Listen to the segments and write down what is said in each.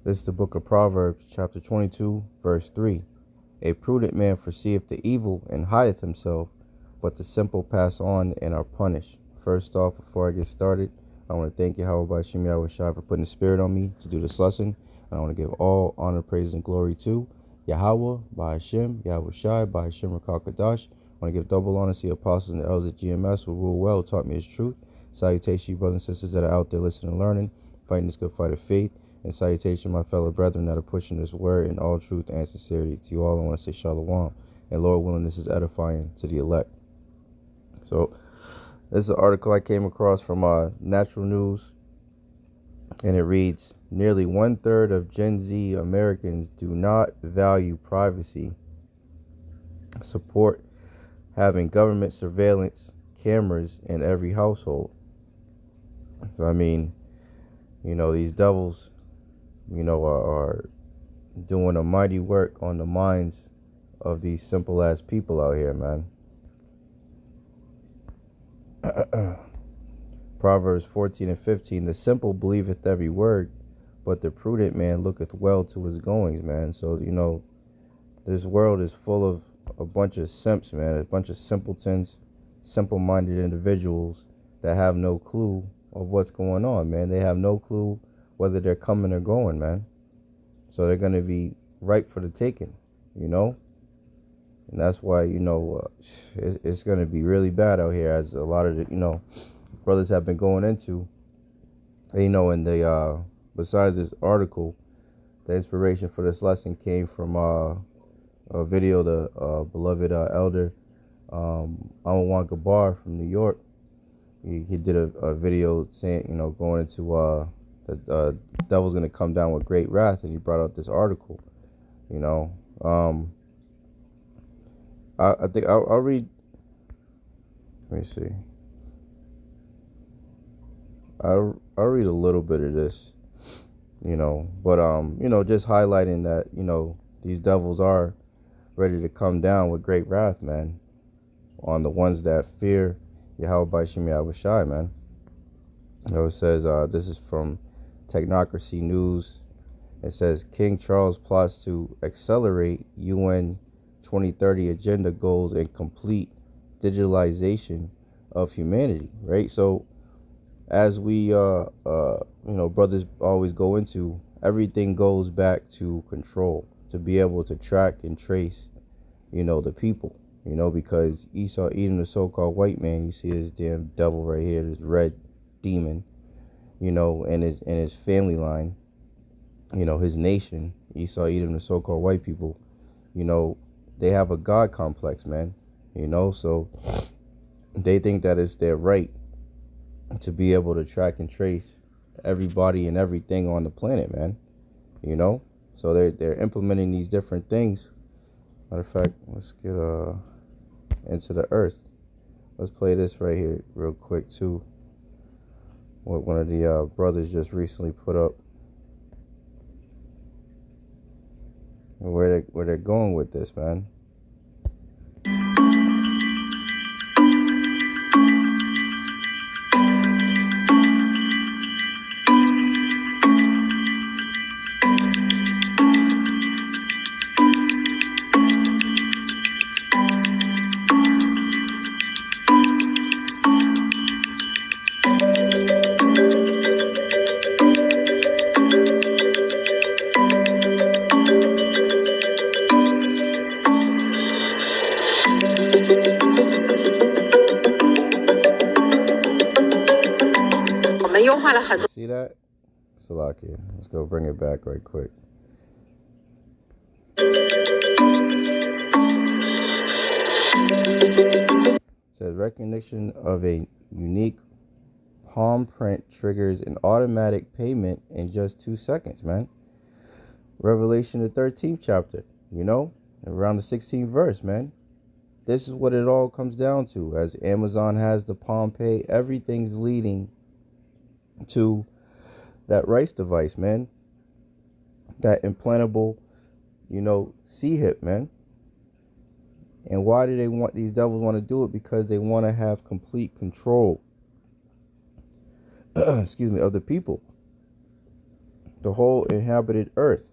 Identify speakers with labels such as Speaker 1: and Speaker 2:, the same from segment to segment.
Speaker 1: This is the book of Proverbs, chapter 22, verse 3. A prudent man foreseeth the evil and hideth himself, but the simple pass on and are punished. First off, before I get started, I want to thank Yahweh Shem Yahweh Shai for putting the spirit on me to do this lesson. And I want to give all honor, praise, and glory to Yahweh, by Hashem, Yahweh Shai, by Hashem Rakal Kadash. I want to give double honor to the apostles and the elders of GMS who rule well, taught me his truth. Salutation, you brothers and sisters that are out there listening and learning, fighting this good fight of faith. And salutation, my fellow brethren that are pushing this word in all truth and sincerity. To you all, I want to say shalom. And Lord willing, this is edifying to the elect. So, this is an article I came across from Natural News. And it reads, nearly 1/3 of Gen Z Americans do not value privacy, support having government surveillance cameras in every household. So, I mean, these devils, are doing a mighty work on the minds of these simple ass people out here, man. Proverbs 14 and 15, the simple believeth every word, but the prudent man looketh well to his goings, man. So, this world is full of a bunch of simps, man, a bunch of simpletons, simple-minded individuals that have no clue of what's going on, man. They have no clue whether they're coming or going, man. So they're going to be ripe for the taking, And that's why, it's going to be really bad out here, as a lot of the, brothers have been going into. And, and they, besides this article, the inspiration for this lesson came from a video the beloved elder Awan Gabar from New York. He did a video saying, going into the devil's going to come down with great wrath, and he brought out this article. I think I'll read. Let me see. I'll read a little bit of this, but just highlighting that these devils are ready to come down with great wrath, man, on the ones that fear Yahweh by Shem Yahweh Shai, man. It says this is from Technocracy News. It says King Charles plots to accelerate UN 2030 agenda goals and complete digitalization of humanity, right? So as we brothers always go into, everything goes back to control, to be able to track and trace the people, because Esau Edom, the so-called white man, you see this damn devil right here, this red demon, and his family line, his nation, Esau Edom, the so-called white people, they have a God complex, man, so they think that it's their right to be able to track and trace everybody and everything on the planet, man, so they're implementing these different things. Matter of fact, let's get into the earth. Let's play this right here real quick too, what one of the brothers just recently put up, where they're going with this, man. See that? Salakia. Let's go bring it back right quick. It says recognition of a unique palm print triggers an automatic payment in just 2 seconds, man. Revelation, the 13th chapter, around the 16th verse, man. This is what it all comes down to. As Amazon has the Palm Pay, everything's leading to that rice device, man. That implantable, C-hip, man. And why do these devils want to do it? Because they want to have complete control, of the people. the whole inhabited earth.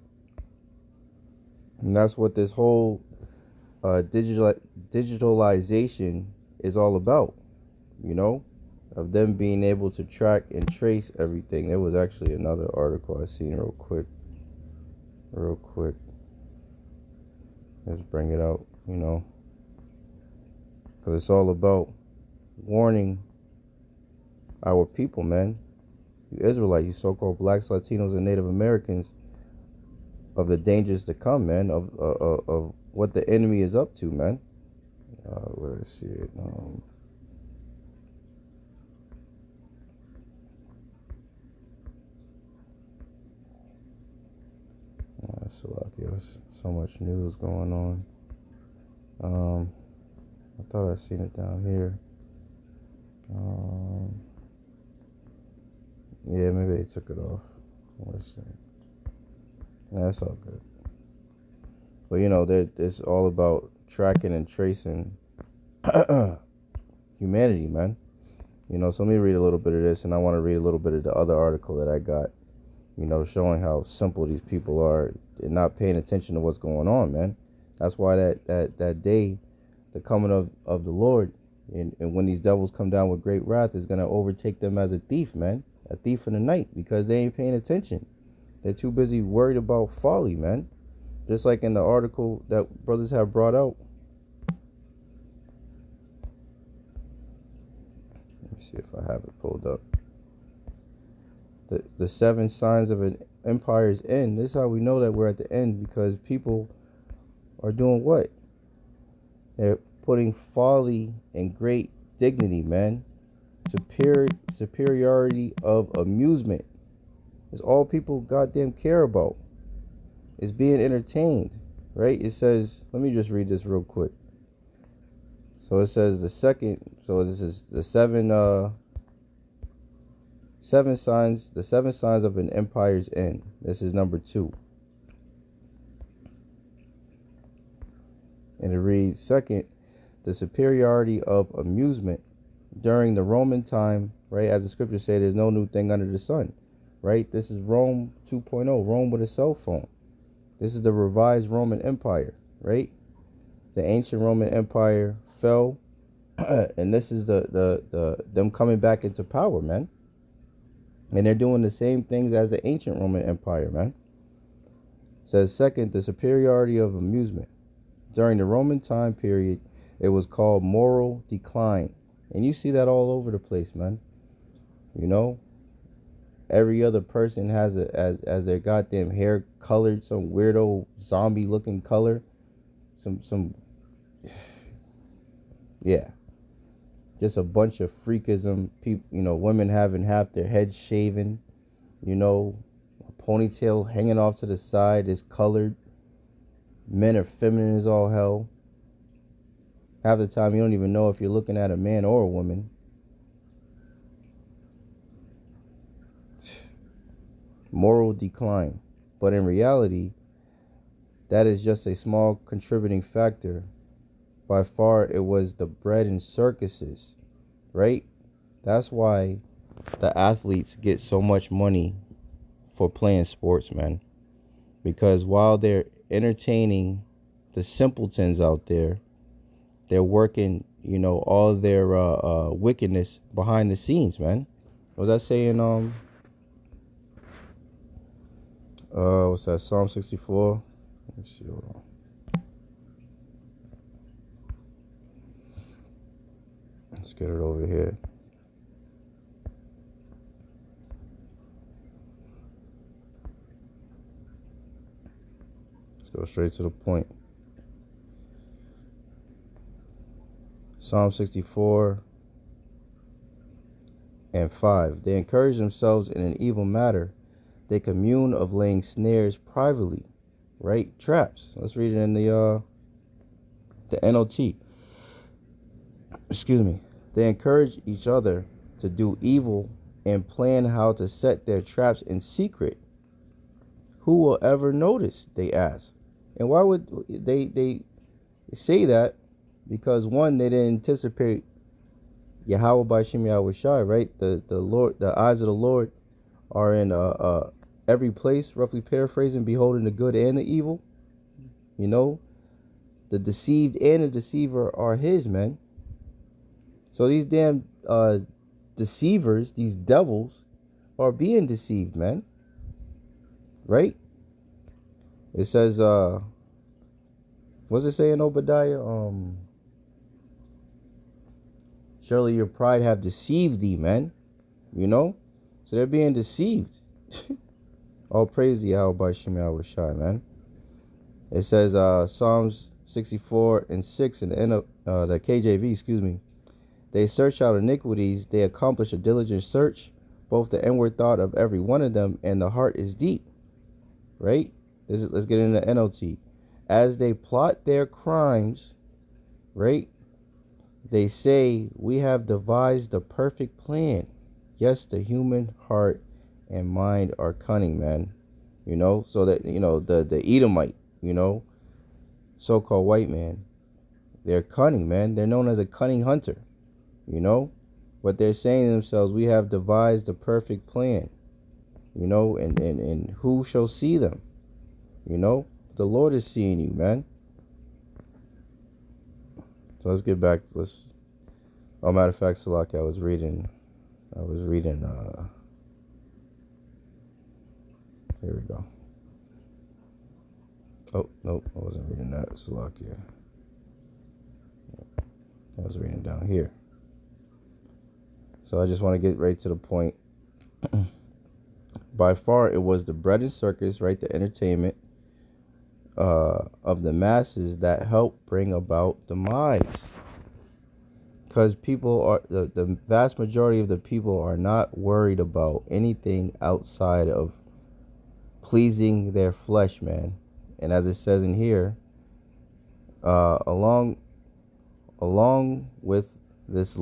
Speaker 1: And that's what this whole digitalization is all about, you know, of them being able to track and trace everything. There was actually another article I seen real quick. Let's bring it out, you know, because it's all about warning our people, man. You Israelites, you so-called blacks, Latinos, and Native Americans, of the dangers to come, man, of what the enemy is up to, man. Where did I see it? So much news going on. I thought I seen it down here. Yeah, maybe they took it off. Let's see. Yeah, that's all good. But you know, it's all about tracking and tracing humanity, man. You know, so let me read a little bit of this, and I want to read a little bit of the other article that I got, you know, showing how simple these people are and not paying attention to what's going on, man. That's why that day, the coming of the Lord, and when these devils come down with great wrath, is going to overtake them as a thief, man. A thief in the night, because they ain't paying attention. They're too busy worried about folly, man. Just like in the article that brothers have brought out. Let me see if I have it pulled up. The 7 signs of an empire's end. This is how we know that we're at the end, because people are doing what? They're putting folly and great dignity, man. Superiority of amusement. It's all people goddamn care about. Is being entertained, right? It says, let me just read this real quick. So it says this is the seven signs, the 7 signs of an empire's end. This is number 2. And it reads, second, the superiority of amusement. During the Roman time, right, as the scriptures say, there's no new thing under the sun, right? This is Rome 2.0, Rome with a cell phone. This is the revised Roman Empire, right? The ancient Roman Empire fell, and this is the them coming back into power, man. And they're doing the same things as the ancient Roman Empire, man. It says, second, the superiority of amusement. During the Roman time period, it was called moral decline. And you see that all over the place, man. You know, every other person has as their goddamn hair colored some weirdo zombie looking color. Some yeah. Just a bunch of freakism. People, you know, women having half their heads shaven, you know, a ponytail hanging off to the side is colored. Men are feminine as all hell. Half the time you don't even know if you're looking at a man or a woman. Moral decline. But in reality, that is just a small contributing factor. By far, it was the bread and circuses, right? That's why the athletes get so much money for playing sports, man. Because while they're entertaining the simpletons out there, they're working, you know, all their wickedness behind the scenes, man. Was I saying, what's that, Psalm 64? Let me see, hold on. Let's get it over here. Let's go straight to the point. Psalm 64 and 5. They encourage themselves in an evil matter. They commune of laying snares privately, right? Traps. Let's read it in the NLT. Excuse me. They encourage each other to do evil and plan how to set their traps in secret. Who will ever notice? They ask. And why would they say that? Because one, they didn't anticipate Yahweh by Shem Yahweh Shai, right? The Lord, the eyes of the Lord are in every place, roughly paraphrasing, beholding the good and the evil. You know, the deceived and the deceiver are his, man. So these damn deceivers, these devils, are being deceived, man. Right? It says, what's it say in Obadiah? Surely your pride have deceived thee, man. You know? So they're being deceived. All praise thee, Yahweh by Shem Yahweh Shai, man. It says, Psalms 64 and 6 in the KJV, excuse me. They search out iniquities, they accomplish a diligent search, both the inward thought of every one of them, and the heart is deep. Right? Let's get into NLT. As they plot their crimes, right? They say, we have devised the perfect plan. Yes, the human heart and mind are cunning, man. You know, so that, you know, the Edomite, you know, so-called white man, they're cunning, man. They're known as a cunning hunter, you know. But they're saying to themselves, we have devised the perfect plan, you know, and who shall see them? You know, the Lord is seeing you, man. So let's get back to this. Oh, matter of fact, Salaki, I was reading, here we go. Oh, nope, I wasn't reading that, Salaki. I was reading down here. So I just want to get right to the point. By far, it was the bread and circus, right, the entertainment of the masses that helped bring about demise. Because people are, the vast majority of the people are not worried about anything outside of pleasing their flesh, man. And as it says in here, along with this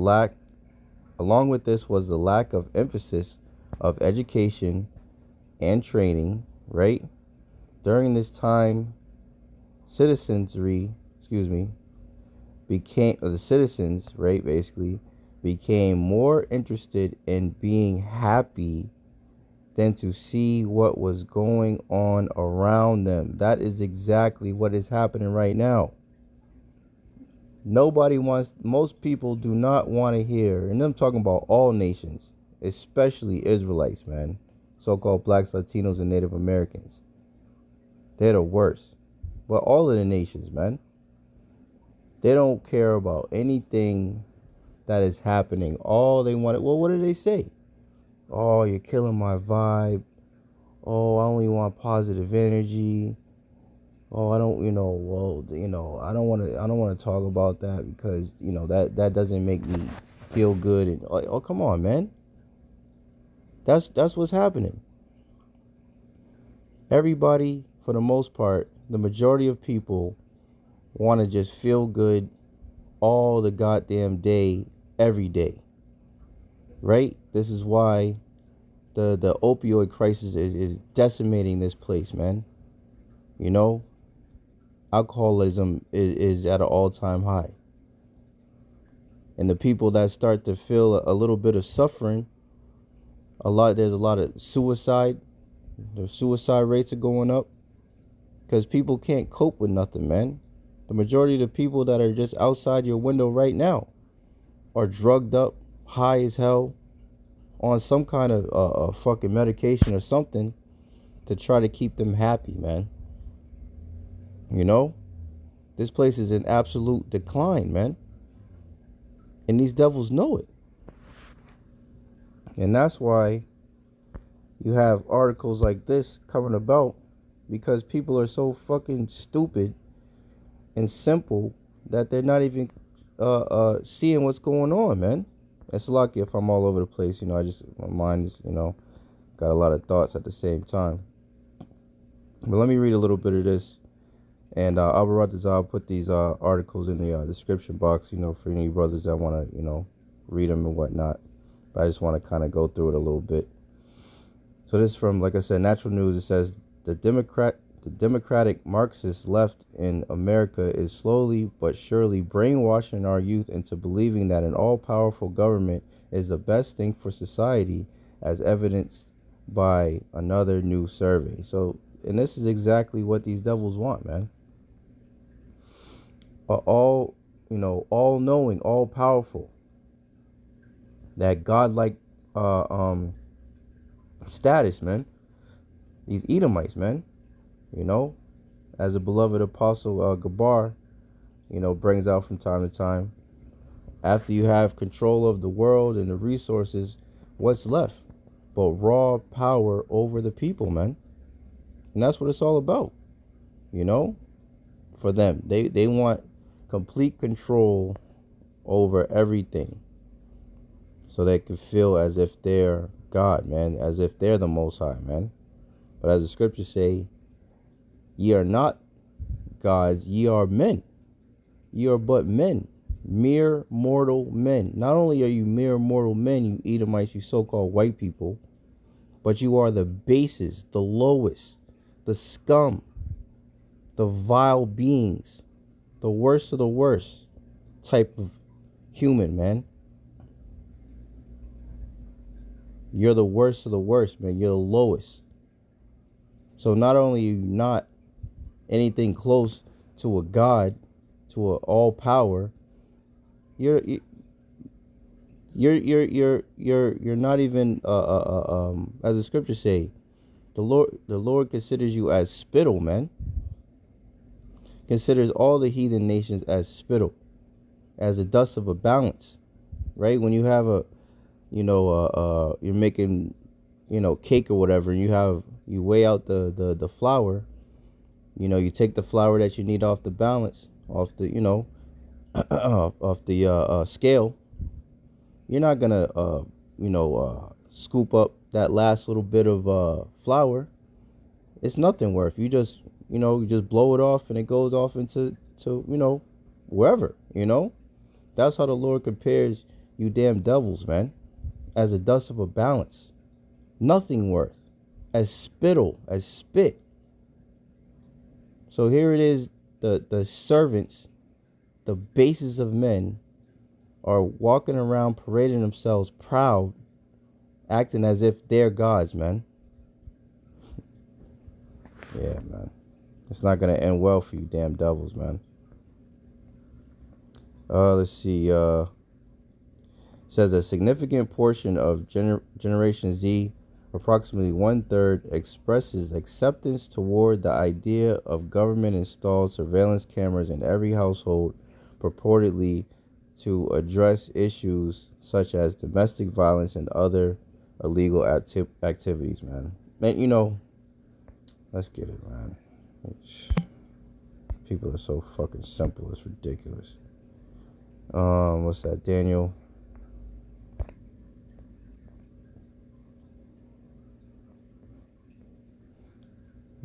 Speaker 1: was the lack of emphasis of education and training, right? During this time, the citizens, right, basically, became more interested in being happy than to see what was going on around them. That is exactly what is happening right now. Most people do not want to hear, and I'm talking about all nations, especially Israelites, man, so-called blacks, Latinos, and Native Americans. They're the worst. But all of the nations, man, they don't care about anything that is happening. All they want, well, what do they say? Oh, you're killing my vibe. Oh, I only want positive energy. Oh, I don't want to talk about that because, that doesn't make me feel good. And oh, come on, man. That's what's happening. Everybody, for the most part, the majority of people want to just feel good all the goddamn day, every day. Right? This is why the opioid crisis is decimating this place, man. You know, alcoholism is at an all-time high. And the people that start to feel a little bit of suffering, there's a lot of suicide. The suicide rates are going up because people can't cope with nothing, man. The majority of the people that are just outside your window right now are drugged up, high as hell, on some kind of fucking medication or something to try to keep them happy, man. You know, this place is in absolute decline, man. And these devils know it. And that's why you have articles like this coming about, because people are so fucking stupid and simple that they're not even seeing what's going on, man. It's lucky if I'm all over the place, my mind is, got a lot of thoughts at the same time. But let me read a little bit of this. And I'll put these articles in the description box, for any brothers that want to, read them and whatnot. But I just want to kind of go through it a little bit. So this is from, like I said, Natural News. It says, the Democratic Marxist left in America is slowly but surely brainwashing our youth into believing that an all-powerful government is the best thing for society, as evidenced by another new survey. So, and this is exactly what these devils want, man. All, all knowing, all powerful, that godlike uh um status, man. These Edomites, man, you know, as a beloved apostle Gabar, brings out from time to time. After you have control of the world and the resources, what's left but raw power over the people, man? And that's what it's all about, you know. For them, they want complete control over everything, so they can feel as if they're God, man, as if they're the Most High, man. But as the scriptures say, ye are not gods, ye are men. Ye are but men, mere mortal men. Not only are you mere mortal men, you Edomites, you so-called white people, but you are the basest, the lowest, the scum, the vile beings, the worst of the worst type of human, man. You're the worst of the worst, man. You're the lowest. So not only are you not anything close to a God, to an all power, you're not even as the scriptures say, the Lord considers you as spittle, man. Considers all the heathen nations as spittle, as the dust of a balance, right? When you have you're making, cake or whatever, and you weigh out the flour, you take the flour that you need off the balance, off the, off the scale. You're not gonna, scoop up that last little bit of flour. It's nothing worth. You just blow it off, and it goes off into wherever. That's how the Lord compares you damn devils, man, as a dust of a balance, nothing worth, as spittle, as spit. So here it is, the servants, the bases of men, are walking around parading themselves proud, acting as if they're gods, man. Yeah, man. It's not going to end well for you damn devils, man. Let's see. It says a significant portion of Generation Z, approximately 1/3, expresses acceptance toward the idea of government-installed surveillance cameras in every household, purportedly to address issues such as domestic violence and other illegal activities, man. Man, let's get it, man. People are so fucking simple. It's ridiculous. What's that, Daniel?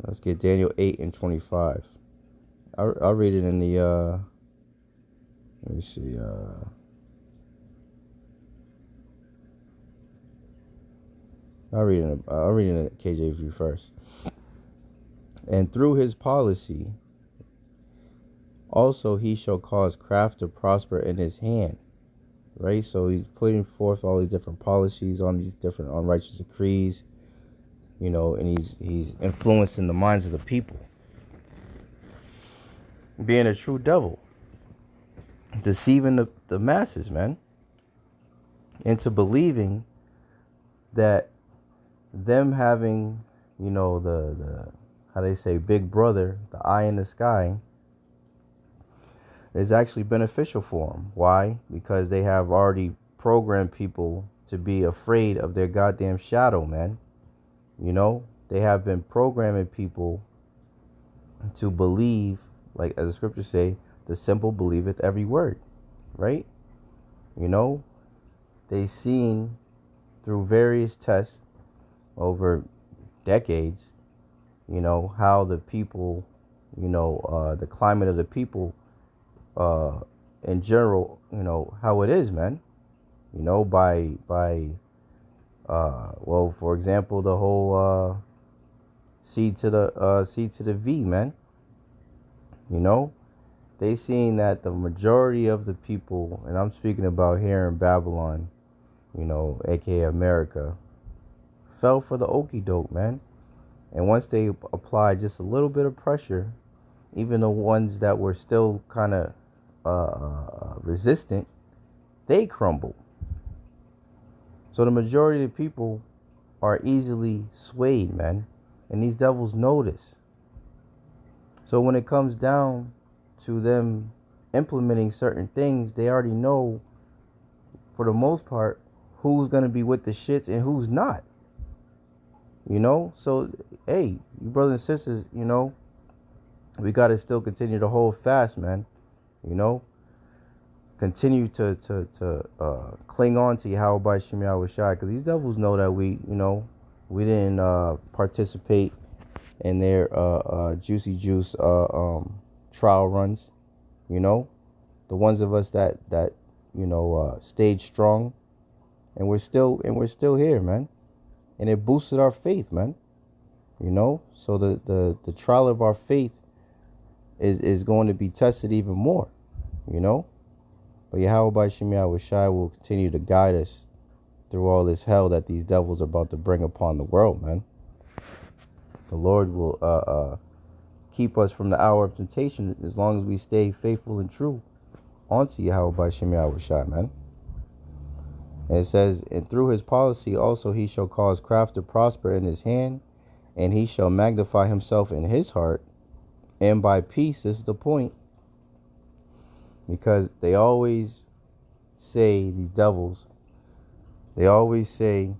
Speaker 1: Let's get Daniel 8:25. I'll read it in the let me see. I'll read it in the KJV first. And through his policy, also he shall cause craft to prosper in his hand. Right? So he's putting forth all these different policies on these different unrighteous decrees, and he's influencing the minds of the people. Being a true devil. Deceiving the masses, man, into believing that them having, the how they say, big brother, the eye in the sky, is actually beneficial for them. Why? Because they have already programmed people to be afraid of their goddamn shadow, man. They have been programming people to believe, like as the scriptures say, the simple believeth every word, right? They've seen through various tests over decades, how the people, the climate of the people, in general, how it is, man. Well, for example, the whole C to the V, man. They seen that the majority of the people, and I'm speaking about here in Babylon, aka America, fell for the okie doke, man. And once they applied just a little bit of pressure, even the ones that were still kind of resistant, they crumbled. So the majority of the people are easily swayed, man. And these devils know this. So when it comes down to them implementing certain things, they already know, for the most part, who's going to be with the shits and who's not. You know? So, hey, you brothers and sisters, you know, we got to still continue to hold fast, man. You know? Continue to cling on to Yahweh Shem Yahushai, because these devils know that we didn't participate in their juicy juice trial runs. You know, the ones of us that stayed strong, and we're still here, man. And it boosted our faith, man. You know, so the trial of our faith is going to be tested even more. You know. But Yahweh Shem Yahushai will continue to guide us through all this hell that these devils are about to bring upon the world, man. The Lord will keep us from the hour of temptation as long as we stay faithful and true onto Yahweh Shem Yahushai, man. And it says, and through his policy also he shall cause craft to prosper in his hand, and he shall magnify himself in his heart, and by peace, this is the point. Because they always say, these devils, they always say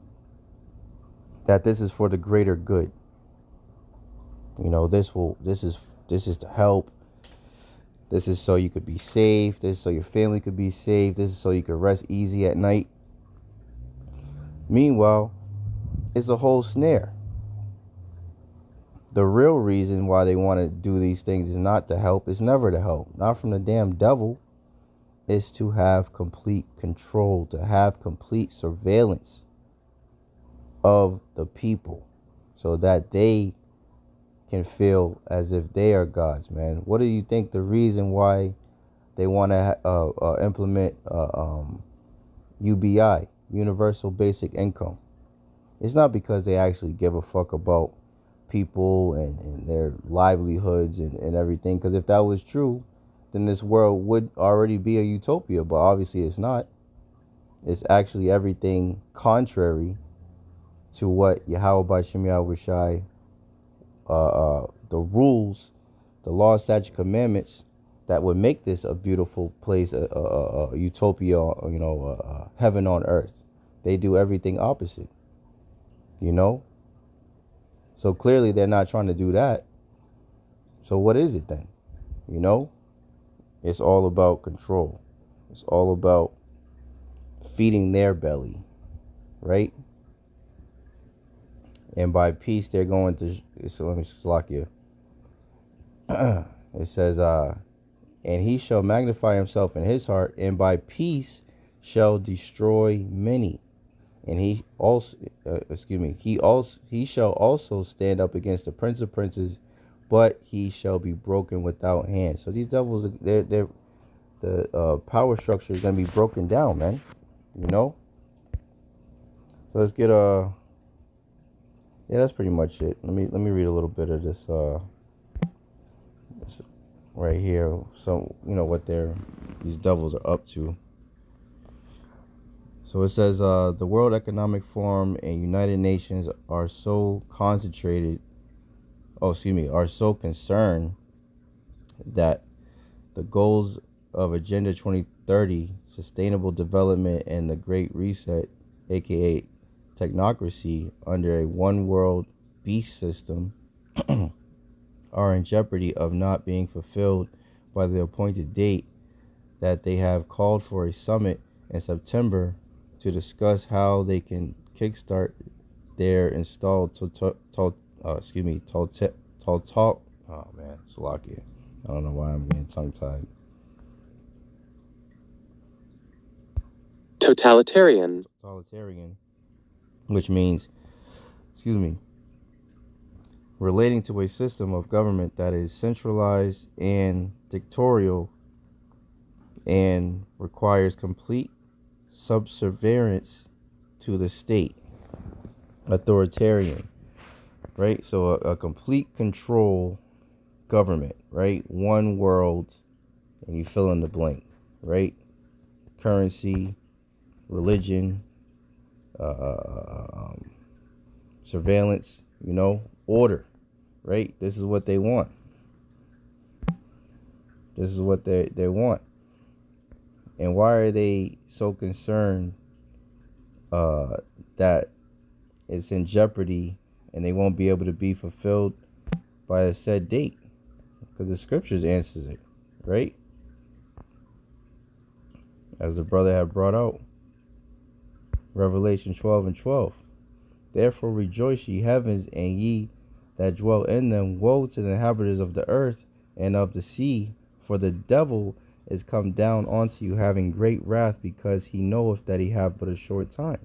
Speaker 1: that this is for the greater good. You know, this is to help. This is so you could be safe. This is so your family could be safe. This is so you could rest easy at night. Meanwhile, it's a whole snare. The real reason why they want to do these things is not to help. It's never to help. Not from the damn devil. It's to have complete control, to have complete surveillance of the people so that they can feel as if they are gods, man. What do you think the reason why they want to implement UBI, Universal Basic Income? It's not because they actually give a fuck about people and their livelihoods and everything, because if that was true, then this world would already be a utopia, but obviously it's not. It's actually everything contrary to what Yahweh Shem Yahushai, the rules, the law, statute, commandments that would make this a beautiful place, a utopia, heaven on earth. They do everything opposite, you know? So clearly they're not trying to do that. So what is it then? You know? It's all about control. It's all about feeding their belly, right? And by peace, they're going to, so let me lock you. It says, and he shall magnify himself in his heart, and by peace shall destroy many. And he shall also stand up against the prince of princes, but he shall be broken without hands. So these devils, the power structure is going to be broken down, man. You know? So let's get yeah, that's pretty much it. Let me read a little bit of this right here. So, what these devils are up to. So it says, the World Economic Forum and United Nations are so concerned that the goals of Agenda 2030, Sustainable Development, and the Great Reset, aka technocracy, under a one world beast system, are in jeopardy of not being fulfilled by the appointed date, that they have called for a summit in September to discuss how they can kickstart their installed Salakia. I don't know why I'm getting tongue-tied.
Speaker 2: Totalitarian,
Speaker 1: which means, relating to a system of government that is centralized and dictatorial and requires complete subservience to the state. authoritarian, right? So a complete control government, right? One world, and you fill in the blank, right? Currency, religion, surveillance, order, right? This is what they want. This is what they want. And why are they so concerned that it's in jeopardy and they won't be able to be fulfilled by a set date? Because the scriptures answers it, right? As the brother had brought out, Revelation 12:12. Therefore rejoice, ye heavens, and ye that dwell in them. Woe to the inhabitants of the earth and of the sea, for the devil is come down unto you, having great wrath, because he knoweth that he have but a short time.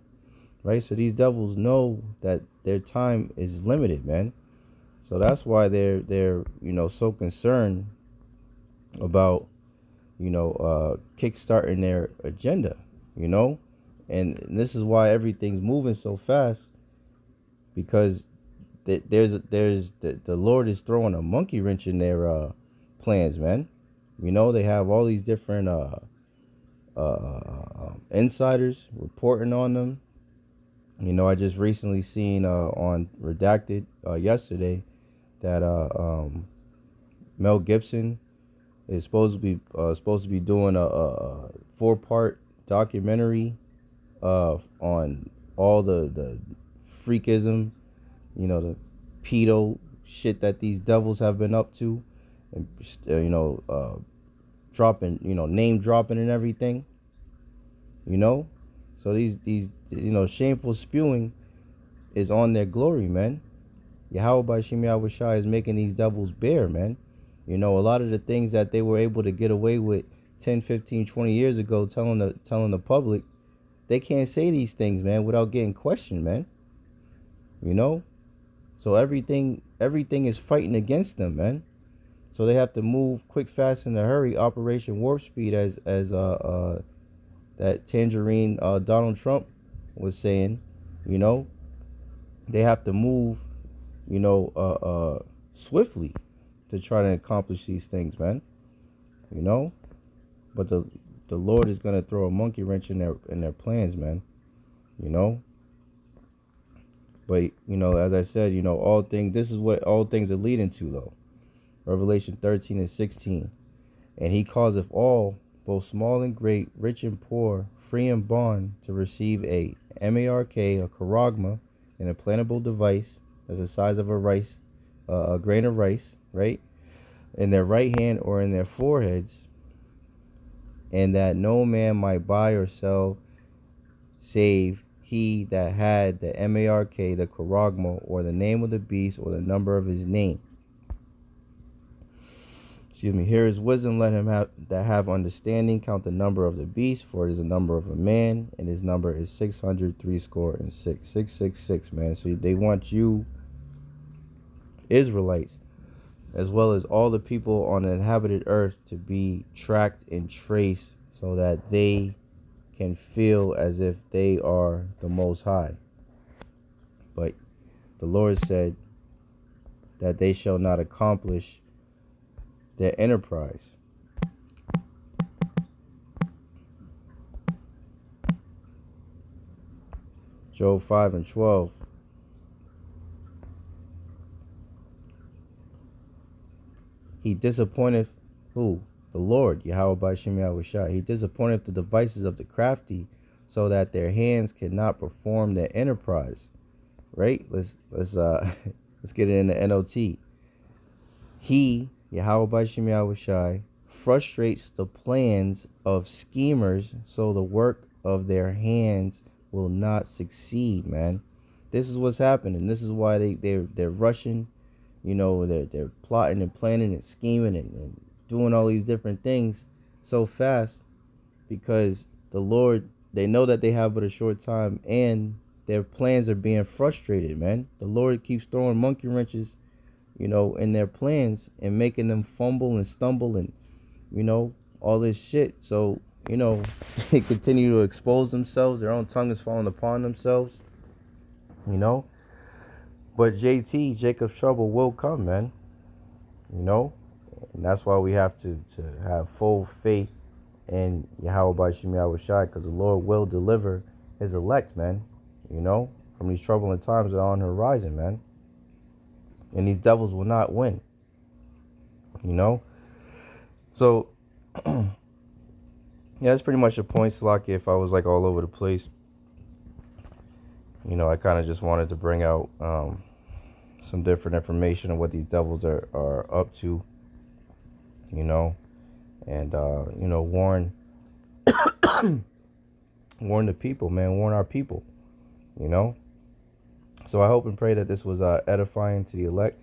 Speaker 1: Right? So these devils know that their time is limited, man. So that's why they're so concerned about kickstarting their agenda, and this is why everything's moving so fast, because the Lord is throwing a monkey wrench in their plans, man. They have all these different insiders reporting on them. I just recently seen on Redacted yesterday that Mel Gibson is supposed to be doing a 4-part documentary on all the freakism, the pedo shit that these devils have been up to, and dropping, name dropping and everything. So these shameful spewing is on their glory, man. Yahweh by Shem Yahushai is making these devils bare, man. A lot of the things that they were able to get away with 10, 15, 20 years ago, telling the public, they can't say these things, man, without getting questioned, man. So everything is fighting against them, man. So they have to move quick, fast, in a hurry. Operation Warp Speed, as that Tangerine Donald Trump was saying. They have to move, swiftly to try to accomplish these things, man. But the Lord is gonna throw a monkey wrench in their plans, man. But as I said, all things. This is what all things are leading to, though. Revelation 13:16, and he causeth all, both small and great, rich and poor, free and bond, to receive a mark, a charagma, an implantable device that's the size of a grain of rice, right, in their right hand or in their foreheads, and that no man might buy or sell save he that had the mark, the charagma, or the name of the beast, or the number of his name. Here is wisdom, let him that have understanding count the number of the beast, for it is the number of a man, and his number is 666. 666, man. So they want you, Israelites, as well as all the people on the inhabited earth, to be tracked and traced, so that they can feel as if they are the Most High. But the Lord said that they shall not accomplish their enterprise. Job 5:12. He disappointeth who? The Lord, Yahweh by Shem Yahushua. He disappointeth the devices of the crafty, so that their hands cannot perform their enterprise. Right? Let's get it in the NOT. He, Yahweh by Shem Yahushai, frustrates the plans of schemers, so the work of their hands will not succeed, man. This is what's happening. This is why they're rushing, they're plotting and planning and scheming and doing all these different things so fast, because the Lord, they know that they have but a short time, and their plans are being frustrated, man. The Lord keeps throwing monkey wrenches, in their plans, and making them fumble and stumble and, all this shit. So, they continue to expose themselves. Their own tongue is falling upon themselves, But JT, Jacob's trouble will come, man. You know? And that's why we have to have full faith in Yahweh Bashim Yahweh Shai, because the Lord will deliver his elect, man. You know? From these troubling times that are on the horizon, man. And these devils will not win. You know? So, yeah, that's pretty much the point, Salaki. If I was like all over the place, you know, I kind of just wanted to bring out some different information on what these devils are up to, you know, and, you know, warn the people, man, warn our people, you know. So I hope and pray that this was edifying to the elect.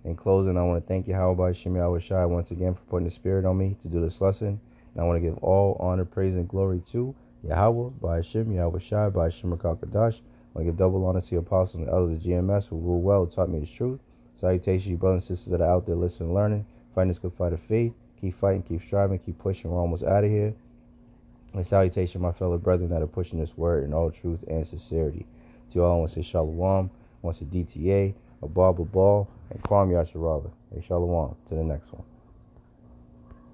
Speaker 1: In closing, I want to thank Yahweh Shem Yahweh Shai once again for putting the spirit on me to do this lesson. And I want to give all honor, praise, and glory to Yahweh by Hashem, Yahweh Shai, by Hashem Rakakadash. I want to give double honor to the apostles and the elders of GMS who rule well, taught me the truth. Salutations, you brothers and sisters that are out there listening and learning. Fighting this good fight of faith. Keep fighting, keep striving, keep pushing. We're almost out of here. And salutation, my fellow brethren that are pushing this word in all truth and sincerity. To all, I want to say Shalom. I want to say DTA, Abba Babal, and Kwam Yasharala. Hey, Shalom. To the next one.